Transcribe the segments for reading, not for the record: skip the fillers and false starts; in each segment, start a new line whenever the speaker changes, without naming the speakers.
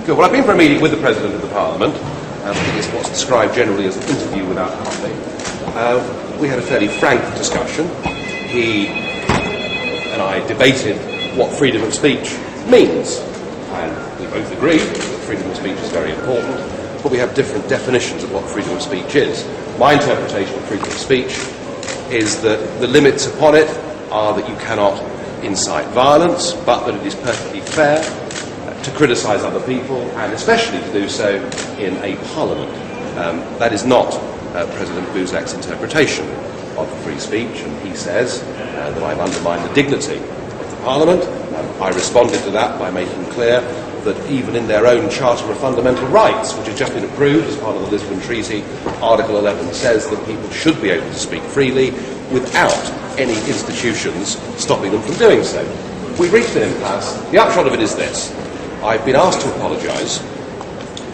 Good. Well, I've been for a meeting with the President of the Parliament. I think it's what's described generally as an interview without coffee. We had a fairly frank discussion. He and I debated what freedom of speech means. And we both agreed that freedom of speech is very important, but we have different definitions of what freedom of speech is. My interpretation of freedom of speech is that the limits upon it are that you cannot incite violence, but that it is perfectly fair to criticise other people, and especially to do so in a parliament. That is not President Buzek's interpretation of free speech, and he says that I've undermined the dignity of the parliament. I responded to that by making clear that even in their own Charter of Fundamental Rights, which has just been approved as part of the Lisbon Treaty, Article 11 says that people should be able to speak freely without any institutions stopping them from doing so. We've reached an impasse. The upshot of it is this. I've been asked to apologise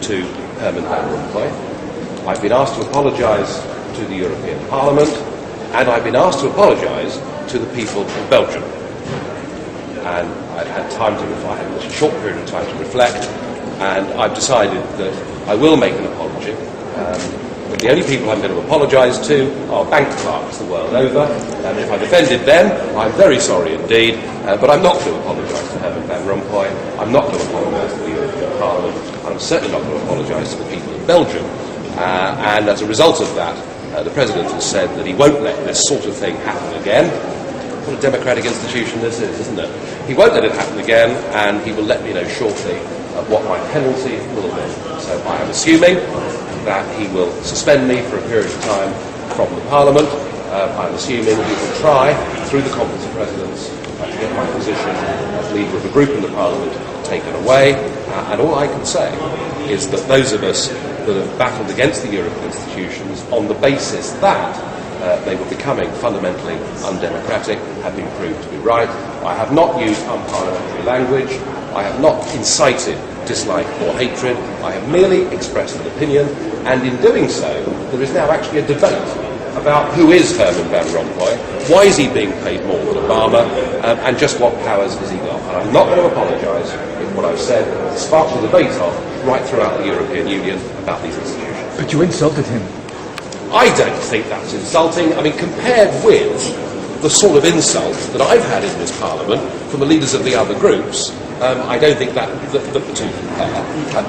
to Herman Van Rompuy. I've been asked to apologise to the European Parliament. And I've been asked to apologise to the people of Belgium. And I've had time to reflect, I had a short period of time to reflect, and I've decided that I will make an apology. But the only people I'm going to apologise to are bank clerks the world over, and if I've offended them, I'm very sorry indeed, but I'm not going to apologise to Herman Van Rompuy, I'm not going to apologise to the European Parliament, and I'm certainly not going to apologise to the people of Belgium. And as a result of that, the President has said that he won't let this sort of thing happen again. What a democratic institution this is, isn't it? He won't let it happen again, and he will let me know shortly what my penalty will be. So I am assuming that he will suspend me for a period of time from the Parliament. I'm assuming he will try, through the Conference of Presidents, to get my position as leader of a group in the Parliament taken away. And all I can say is that those of us that have battled against the European institutions on the basis that they were becoming fundamentally undemocratic have been proved to be right. I have not used unparliamentary language. I have not incited dislike or hatred. I have merely expressed an opinion, and in doing so, there is now actually a debate about who is Herman Van Rompuy, why is he being paid more than Obama, and just what powers has he got. And I'm not going to apologise if what I've said sparks a debate off right throughout the European Union about these institutions.
But you insulted him.
I don't think that's insulting. I mean, compared with the sort of insult that I've had in this Parliament from the leaders of the other groups, I don't think that the two compare.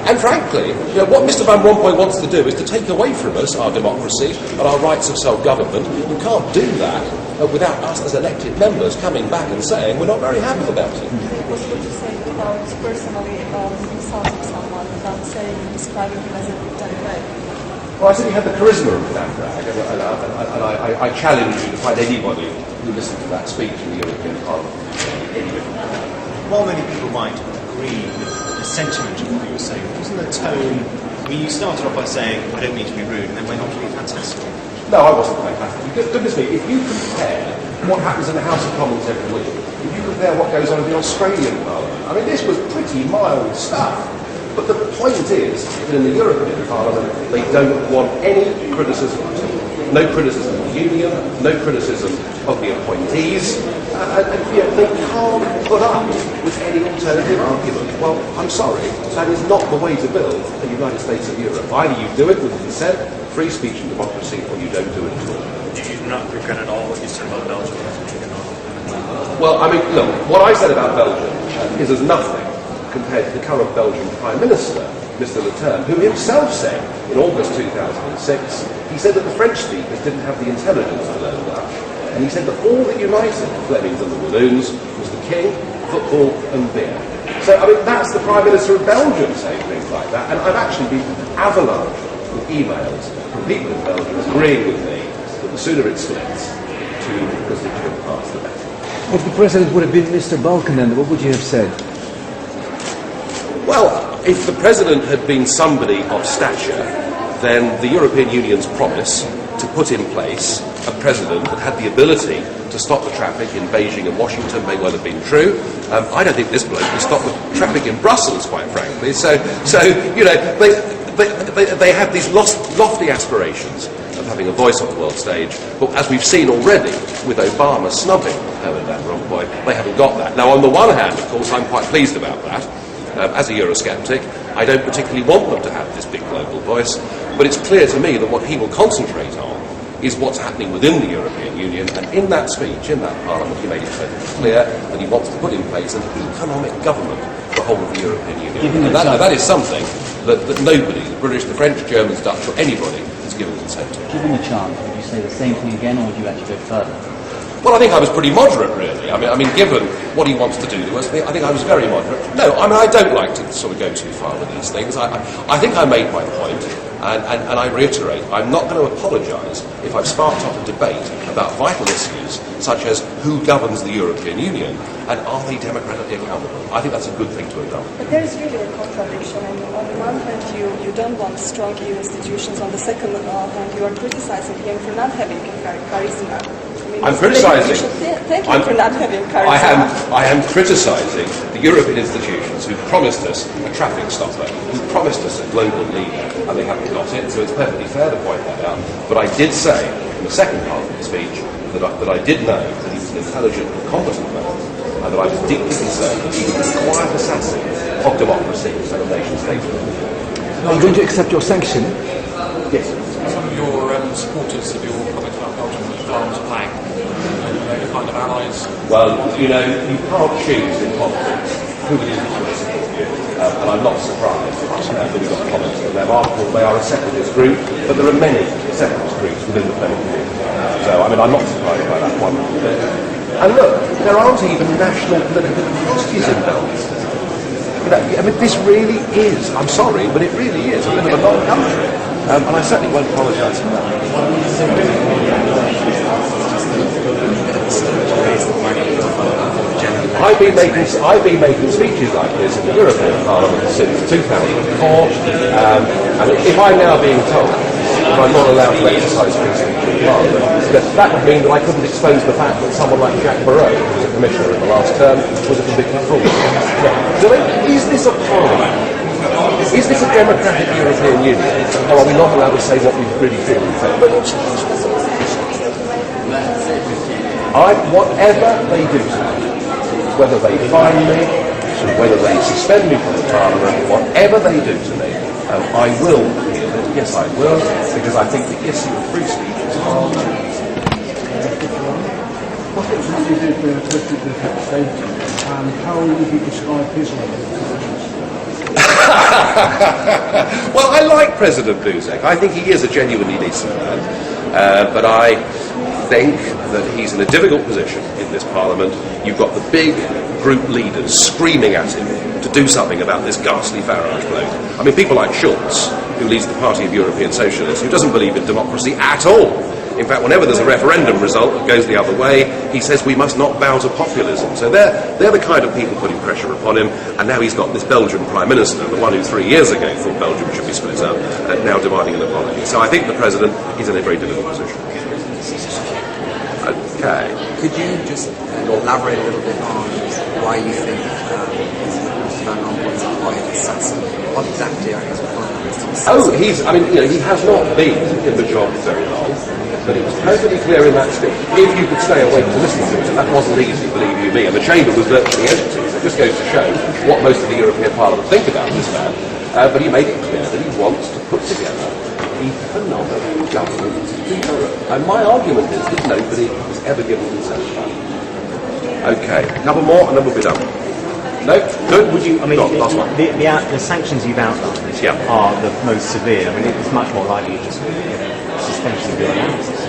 And frankly, what Mr Van Rompuy wants to do is to take away from us our democracy and our rights of self-government. You can't do that without us as elected members coming back and saying we're not very happy about it.
What would you say without personally insulting someone, without describing him as a demagogue?
Well, I said he had the charisma of an Farage, and I challenge you to find anybody who listened to that speech in the European Parliament.
While many people might agree with the sentiment of what you were saying, wasn't the tone, I mean, you started off by saying, I don't mean to be rude, and then went on to be fantastic.
No, I wasn't fantastic. Goodness me, if you compare what happens in the House of Commons every week, if you compare what goes on in the Australian Parliament, I mean, this was pretty mild stuff. But the point is that in the European Parliament, they don't want any criticism at all. No criticism of the Union, no criticism of the appointees, and they can't put up with any alternative argument. Well, I'm sorry, that is not the way to build the United States of Europe. Either you do it with consent, free speech and democracy, or you don't do it at all.
Did you not regret at all what you said about Belgium?
Well, I mean, look, what I said about Belgium is as nothing compared to the current Belgian Prime Minister, Mr. Leterme, who himself said in August 2006, he said that the French speakers didn't have the intelligence to learn Dutch, and he said that all that united the Flemings and the Walloons was the king, football and beer. So, I mean, that's the Prime Minister of Belgium saying things like that, and I've actually been avalanche with emails from people in Belgium agreeing with me that the sooner it splits, to constituent parts, the better.
If the President would have been Mr. Balkenende, what would you have said?
Well, if the President had been somebody of stature, then the European Union's promise to put in place a President that had the ability to stop the traffic in Beijing and Washington may well have been true. I don't think this bloke can stop the traffic in Brussels, quite frankly. So they have these lofty aspirations of having a voice on the world stage, but as we've seen already with Obama snubbing Herman Van Rompuy, they haven't got that. Now, on the one hand, of course, I'm quite pleased about that. as a Eurosceptic, I don't particularly want them to have this big global voice, but it's clear to me that what he will concentrate on is what's happening within the European Union, and in that speech, in that Parliament, he made it perfectly clear that he wants to put in place an economic government for the whole of the European Union. And that is something that nobody, the British, the French, Germans, Dutch, or anybody has given consent to.
Given the chance, would you say the same thing again, or would you actually go further?
Well, I think I was pretty moderate, really. I mean, given what he wants to do to us, I think I was very moderate. No, I mean, I don't like to sort of go too far with these things. I think I made my point, and I reiterate, I'm not going to apologise if I've sparked off a debate about vital issues such as who governs the European Union and are they democratically accountable. I think that's a good thing to have done.
But there is really a contradiction. I mean, on the one hand, you don't want strong EU institutions. On the second hand, you are criticizing him for not having charisma.
I'm criticising.
Thank you for not having charisma.
I am criticising the European institutions who promised us a traffic stopper, who promised us a global leader, and they haven't got it. So it's perfectly fair to point that out. But I did say in the second part of the speech that I did know that he was an intelligent and competent man, and that I was deeply concerned that he was a quiet assassin of democracy and of nation states.
Are you going to accept your sanction?
Yes.
Some of your supporters of your comment about Belgium with arms flag, the kind of allies.
Well, you know, you can't choose in politics who it is that you support you, and I'm not surprised that we've got comments on them. After all, they are a separatist group, but there are many separatist groups within the Flemish community. So, I mean, I'm not surprised by that one. And look, there aren't even national political parties in Belgium. You know, I mean, this really is, I'm sorry, but it really is a bit of a long country. And I certainly won't apologise for that. I've been making speeches like this in the European Parliament since 2004, and if I'm now being told that I'm not allowed to exercise free speech in Parliament, that would mean that I couldn't expose the fact that someone like Jacques Barrot, who was a commissioner in the last term, was a convicted fraud. Is this a Parliament? Is this a democratic European Union, or are we not allowed to say what we really feel in favour? Whatever they do to me, whether they fine me, whether they suspend me from the Parliament, whatever they do to me, I will appeal it. Yes, I will, because I think the issue of free speech is hard.
What did you do for a political state, and how would you describe his life?
Well, I like President Buzek. I think he is a genuinely decent man, but I think that he's in a difficult position in this Parliament. You've got the big group leaders screaming at him to do something about this ghastly Farage bloke. I mean, people like Schulz, who leads the Party of European Socialists, who doesn't believe in democracy at all. In fact, whenever there's a referendum result that goes the other way, he says we must not bow to populism. So they're the kind of people putting pressure upon him, and now he's got this Belgian Prime Minister, the one who 3 years ago thought Belgium should be split up, now demanding an apology. So I think the President is in a very difficult position. Okay.
Could you just elaborate a little bit on why you think Mr. Van Rompuy is a quiet assassin? What exactly are his requirements?
Oh, he has not been in the job very long, but it was perfectly clear in that speech. If you could stay awake to listen to it, and that wasn't easy, believe you me, and the chamber was virtually empty, so it just goes to show what most of the European Parliament think about this man. But he made it clear that he wants to put together economic government in Europe. And my argument is that nobody has ever given consent to that. Okay, a couple more and then we'll be done. No? Good? Would you? Last one.
The sanctions you've outlined are the most severe. I mean, it's much more likely just suspension of your analysis.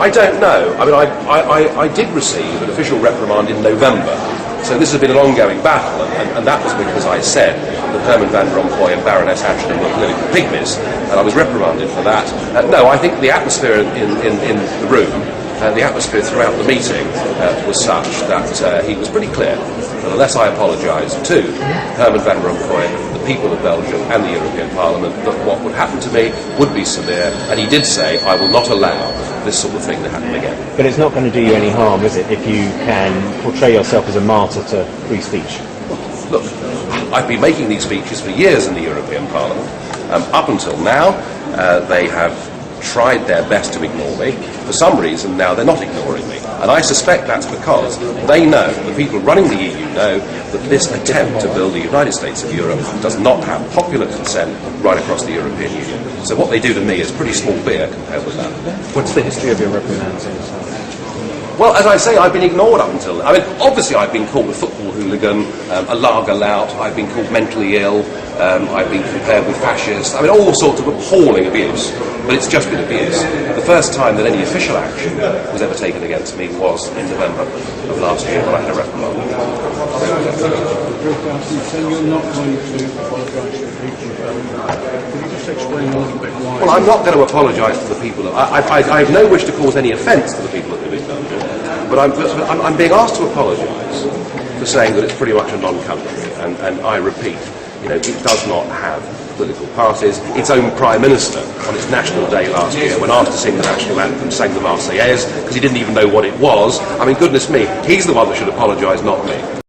I don't know. I mean, I did receive an official reprimand in November. So this has been an ongoing battle, and that was because I said that Herman Van Rompuy and Baroness Ashton were political pygmies, and I was reprimanded for that. No, I think the atmosphere in the room, the atmosphere throughout the meeting was such that he was pretty clear that unless I apologised to Herman Van Rompuy, the people of Belgium and the European Parliament, that what would happen to me would be severe, and he did say, I will not allow this sort of thing to happen again.
But it's not going to do you any harm, is it, if you can portray yourself as a martyr to free speech?
Look, I've been making these speeches for years in the European Parliament. Up until now, they have tried their best to ignore me. For some reason, now they're not ignoring me. And I suspect that's because they know, the people running the EU know, that this attempt to build the United States of Europe does not have popular consent right across the European Union. So what they do to me is pretty small beer compared with that.
What's the history of your reprimanding?
Well, as I say, I've been ignored up until then. I mean, obviously I've been called a football hooligan, a lager lout, I've been called mentally ill, I've been compared with fascists. I mean, all sorts of appalling abuse, but it's just been abuse. The first time that any official action was ever taken against me was in November of last year when I had a reprimand.
So you're not going to apologise to people. Can you just explain a little bit why?
Well, I'm not going to apologise to the people. I have no wish to cause any offence to the people of Belgium, but I'm being asked to apologise for saying that it's pretty much a non-country, and I repeat, it does not have political parties. Its own Prime Minister, on its National Day last year, when asked to sing the national anthem, sang the Marseillaise, because he didn't even know what it was. I mean, goodness me, he's the one that should apologise, not me.